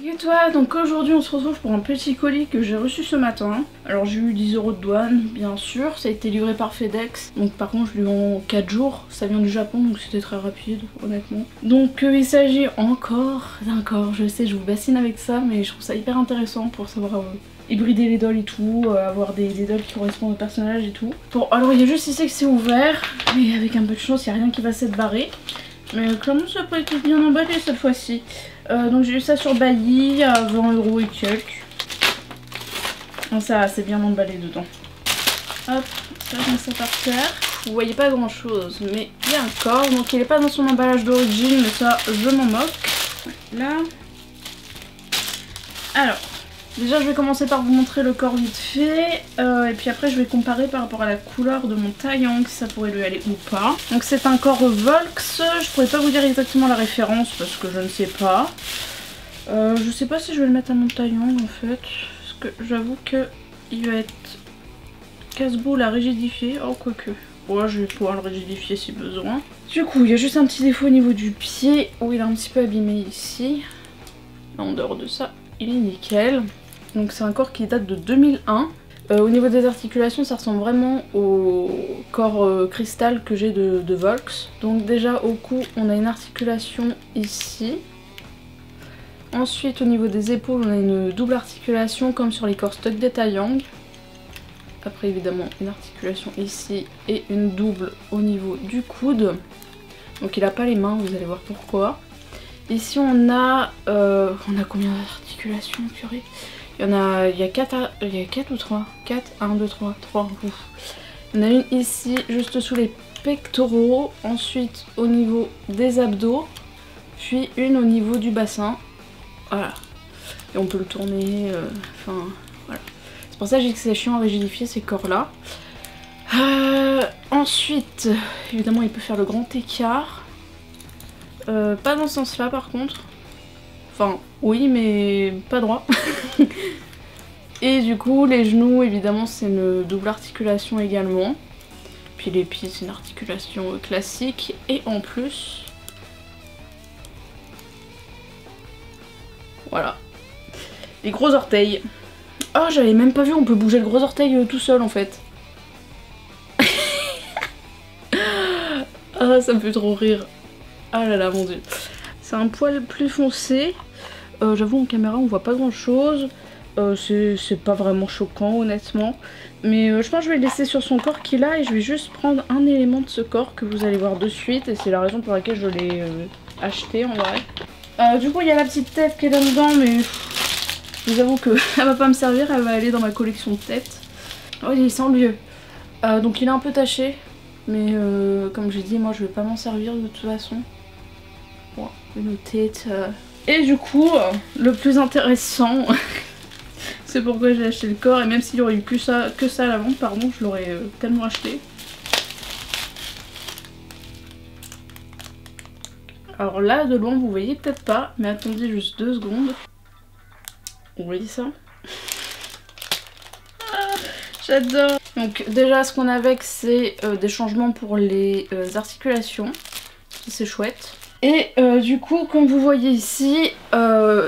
Et toi, donc aujourd'hui on se retrouve pour un petit colis que j'ai reçu ce matin. Alors j'ai eu 10 € de douane bien sûr, ça a été livré par FedEx. Donc par contre je l'ai eu en 4 jours, ça vient du Japon donc c'était très rapide honnêtement. Donc il s'agit encore d'un corps, je sais je vous bassine avec ça mais je trouve ça hyper intéressant pour savoir hybrider les dolls et tout, avoir des dolls qui correspondent au personnage et tout. Bon alors il y a juste ici que c'est ouvert, mais avec un peu de chance il n'y a rien qui va s'être barré. Mais clairement ça peut être bien emballé cette fois-ci. Donc j'ai eu ça sur Bailly à 20 € et quelques. Bon, ça c'est bien emballé dedans. Hop, ça je mets ça par terre. Vous voyez pas grand chose, mais il y a un corps. Donc il est pas dans son emballage d'origine, mais ça je m'en moque. Là. Alors, déjà je vais commencer par vous montrer le corps vite fait. Et puis après je vais comparer par rapport à la couleur de mon taillon, si ça pourrait lui aller ou pas. Donc c'est un corps Volks. Je pourrais pas vous dire exactement la référence parce que je ne sais pas. Je sais pas si je vais le mettre à mon taillon en fait. Parce que j'avoue que il va être casse-boule à rigidifier. Oh quoique. Ouais, je vais pouvoir le rigidifier si besoin. Du coup, il y a juste un petit défaut au niveau du pied où il est un petit peu abîmé ici. En dehors de ça, il est nickel. Donc c'est un corps qui date de 2001. Au niveau des articulations, ça ressemble vraiment au corps cristal que j'ai de Volks. Donc déjà au cou, on a une articulation ici. Ensuite au niveau des épaules, on a une double articulation comme sur les corps stock des Taeyang. Après évidemment une articulation ici et une double au niveau du coude. Donc il n'a pas les mains, vous allez voir pourquoi. Ici on a combien d'articulations purée? Il y a 4 ou 3 4, 1, 2, 3, 3. Ouf. Il y en a une ici juste sous les pectoraux, ensuite au niveau des abdos, puis une au niveau du bassin. Voilà. Et on peut le tourner, enfin voilà. C'est pour ça que j'ai dit que c'est chiant à rigidifier ces corps là. Ensuite, évidemment il peut faire le grand écart. Pas dans ce sens là par contre. Enfin oui mais pas droit. Et du coup les genoux évidemment c'est une double articulation également. Puis les pieds c'est une articulation classique. Et en plus... voilà. Les gros orteils. Oh j'avais même pas vu, on peut bouger le gros orteil tout seul en fait. Ah ça me fait trop rire. Ah là là mon dieu. C'est un poil plus foncé. J'avoue en caméra on voit pas grand chose. C'est pas vraiment choquant honnêtement. Mais je pense que je vais le laisser sur son corps qu'il a et je vais juste prendre un élément de ce corps que vous allez voir de suite. Et c'est la raison pour laquelle je l'ai acheté en vrai. Du coup il y a la petite tête qui est là-dedans mais je vous avoue que elle va pas me servir, elle va aller dans ma collection de têtes. Oh il est sans lieu. Donc il est un peu taché. Mais comme j'ai dit moi je vais pas m'en servir de toute façon. Bon, une tête. Et du coup le plus intéressant c'est pourquoi j'ai acheté le corps et même s'il y aurait eu que ça à la vente pardon je l'aurais tellement acheté. Alors là de loin vous voyez peut-être pas mais attendez juste 2 secondes. Vous voyez ça? Ah, j'adore. Donc déjà ce qu'on a avec c'est des changements pour les articulations. C'est chouette. Et du coup comme vous voyez ici,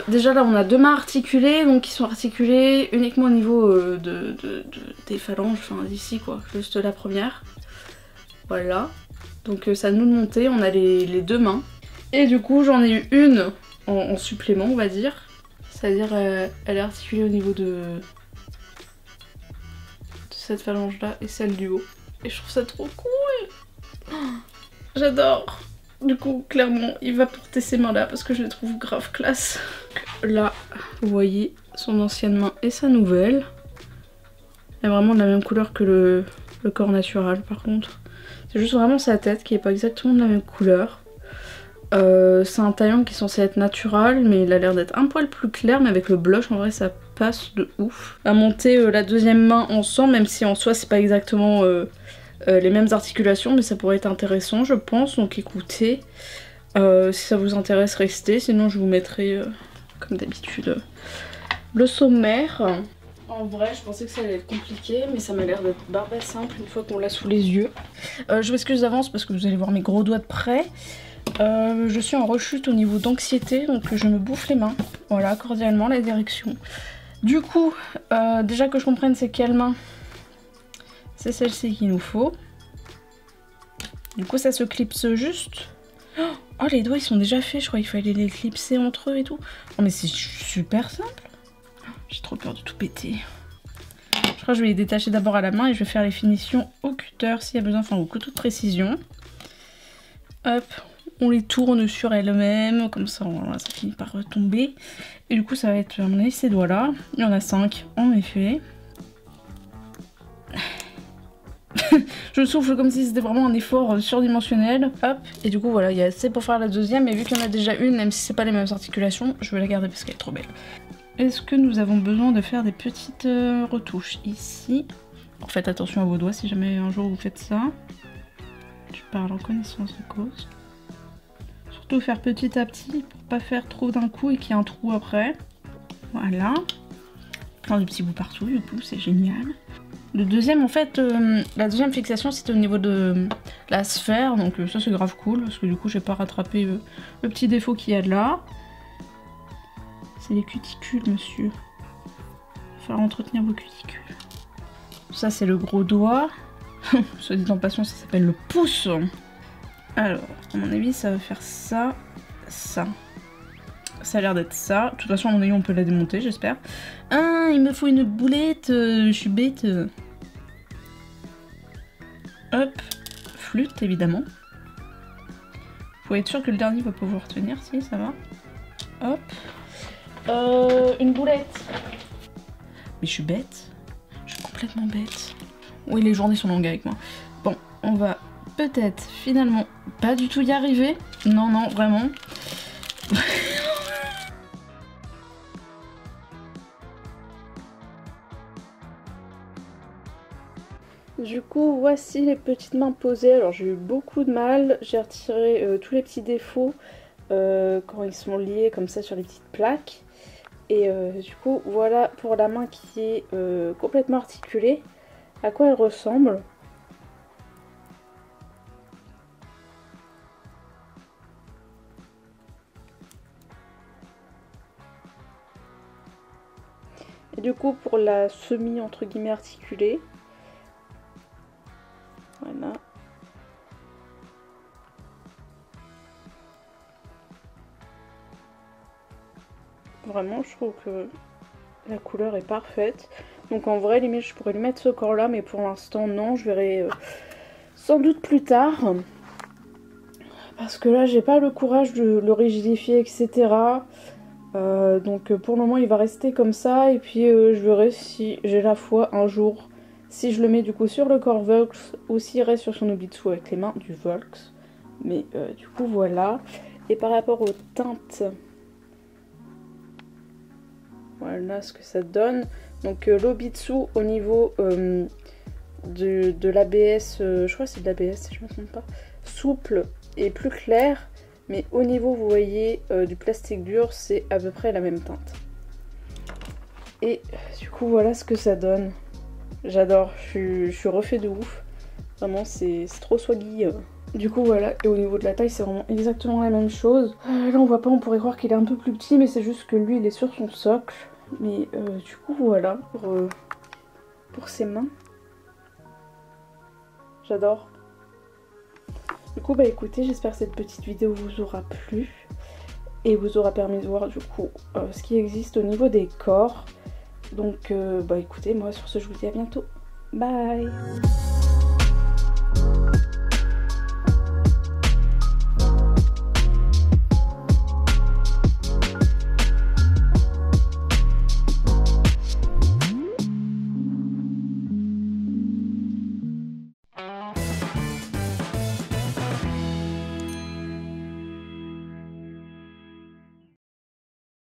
déjà là on a 2 mains articulées, donc qui sont articulées uniquement au niveau des phalanges, enfin d'ici quoi, juste la première. Voilà, donc ça nous monter, on a les 2 mains. Et du coup j'en ai eu une en supplément on va dire, c'est-à-dire elle est articulée au niveau de cette phalange là et celle du haut. Et je trouve ça trop cool, oh, j'adore. Du coup, clairement, il va porter ces mains-là parce que je les trouve grave classe. Là, vous voyez son ancienne main et sa nouvelle. Elle est vraiment de la même couleur que le corps naturel, par contre. C'est juste vraiment sa tête qui est pas exactement de la même couleur. C'est un taillon qui est censé être naturel, mais il a l'air d'être un poil plus clair. Mais avec le blush, en vrai, ça passe de ouf. À monter la deuxième main ensemble, même si en soi, c'est pas exactement... les mêmes articulations mais ça pourrait être intéressant je pense donc écoutez si ça vous intéresse restez sinon je vous mettrai comme d'habitude le sommaire. En vrai je pensais que ça allait être compliqué mais ça m'a l'air d'être barbe simple une fois qu'on l'a sous les yeux. Je m'excuse d'avance parce que vous allez voir mes gros doigts de près. Je suis en rechute au niveau d'anxiété, donc je me bouffe les mains. Voilà, cordialement la direction. Du coup, déjà que je comprenne c'est quelle main, c'est celle-ci qu'il nous faut. Du coup ça se clipse juste. Oh les doigts ils sont déjà faits, je crois qu'il fallait les clipser entre eux et tout. Oh mais c'est super simple. J'ai trop peur de tout péter. Je crois que je vais les détacher d'abord à la main et je vais faire les finitions au cutter s'il y a besoin, enfin au couteau de précision. Hop, on les tourne sur elles-mêmes, comme ça voilà, ça finit par retomber. Et du coup ça va être à mon avis ces doigts là. Il y en a 5 en effet. Je souffle comme si c'était vraiment un effort surdimensionnel. Hop, et du coup voilà, il y a assez pour faire la deuxième. Et vu qu'il y en a déjà une, même si c'est pas les mêmes articulations, je vais la garder parce qu'elle est trop belle. Est-ce que nous avons besoin de faire des petites retouches ici? Alors faites attention à vos doigts si jamais un jour vous faites ça. Je parle en connaissance de cause. Surtout faire petit à petit pour pas faire trop d'un coup et qu'il y ait un trou après. Voilà. Plein de petits bouts partout du coup, c'est génial. Le deuxième en fait, la deuxième fixation c'était au niveau de la sphère, donc ça c'est grave cool parce que du coup j'ai pas rattrapé le petit défaut qu'il y a de là. C'est les cuticules monsieur. Il va falloir entretenir vos cuticules. Ça c'est le gros doigt. Soit dit en passant ça s'appelle le pouce. Alors à mon avis ça va faire ça, ça. Ça a l'air d'être ça. De toute façon à mon avis on peut la démonter j'espère. Ah il me faut une boulette, je suis bête. Hop, flûte évidemment. Faut être sûr que le dernier va pouvoir tenir, si ça va. Hop. Une boulette. Mais je suis bête. Je suis complètement bête. Oui les journées sont longues avec moi. Bon, on va peut-être finalement pas du tout y arriver. Non, non, vraiment. Du coup, voici les petites mains posées. Alors j'ai eu beaucoup de mal, j'ai retiré tous les petits défauts quand ils sont liés comme ça sur les petites plaques. Et du coup, voilà pour la main qui est complètement articulée, à quoi elle ressemble. Et du coup, pour la semi entre guillemets articulée, voilà. Vraiment, je trouve que la couleur est parfaite. Donc en vrai, limite, je pourrais lui mettre ce corps là, mais pour l'instant, non. Je verrai sans doute plus tard. Parce que là, j'ai pas le courage de le rigidifier, etc. Donc pour le moment, il va rester comme ça. Et puis, je verrai si j'ai la foi un jour. Si je le mets du coup sur le corps Volks ou s'il reste sur son Nobitsu avec les mains du Volks. Mais du coup voilà. Et par rapport aux teintes, voilà ce que ça donne. Donc l'Obitsu au niveau de l'ABS, je crois que c'est de l'ABS si je ne me trompe pas, souple et plus clair. Mais au niveau vous voyez du plastique dur c'est à peu près la même teinte. Et du coup voilà ce que ça donne. J'adore, je suis refait de ouf. Vraiment, c'est trop swaggy. Du coup, voilà. Et au niveau de la taille, c'est vraiment exactement la même chose. Là, on voit pas, on pourrait croire qu'il est un peu plus petit, mais c'est juste que lui, il est sur son socle. Mais du coup, voilà pour ses mains. J'adore. Du coup, bah écoutez, j'espère que cette petite vidéo vous aura plu. Et vous aura permis de voir, du coup, ce qui existe au niveau des corps. Donc bah écoutez, moi sur ce je vous dis à bientôt. Bye.